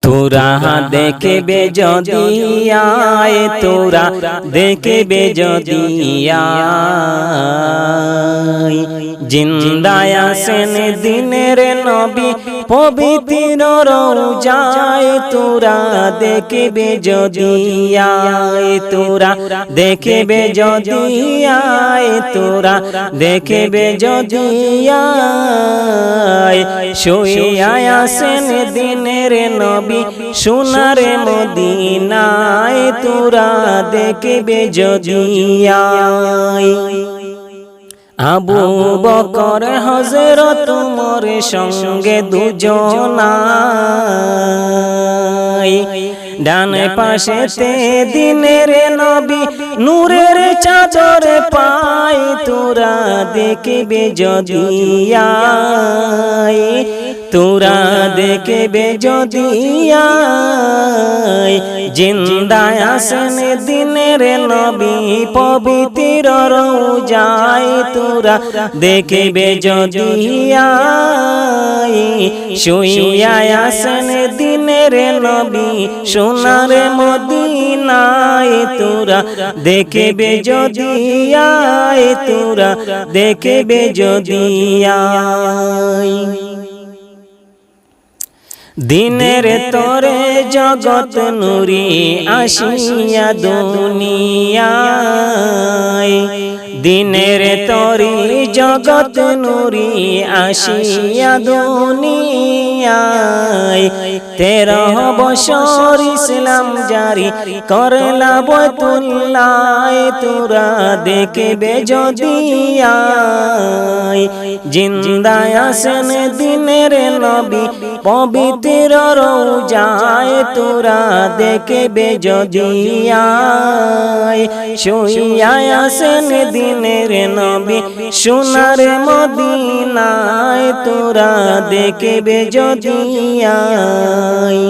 তোরা দেখবে যদি আয়, তোরা দেখবে যদি আয়, জিন্দায় আসেন দিনের নবী পবিত্র রওজায়। তোরা দেখবে যদি আয়, তোরা দেখবে যদি আয়, তোরা দেখবে যদি আয়, শুইয়া আসেন দিনের নবী সোনার মদিনায়। তোরা দেখবে যদি আয়, আবু বকর হযরত ওমর সঙ্গে দুজনায়, ডান পাশেতে দিনের নবী নূরের চাদর পায়। তোরা দেখবে যদি আয়, তোরা দেখবে যদি আয়, জিন্দায় আসেন দিনের নবী পবিত্র রওজায়। তোরা দেখবে যদি আয়, শুইয়া আসেন দিনের নবী সোনার মদিনায়। তোরা দেখবে যদি আয়, তোরা দেখবে যদি আয়, দিনের তরে জগৎ নুরি আসিয়া দুনিয়ায়, দিনের তরে জগৎ নুরি আসিয়া দুনিয়ায়। 13 বছর ইসলাম জারি করলা বতুল্লাহ। তোরা দেখবে যদি আয়, জিন্দায় আসেন দিনের নবী পবিত্র রওজায়। তোরা দেখবে যদি আয়, শুইয়া আসেন দিনের নবী সোনার মদিনায়। তোরা দেখবে যদি আয়।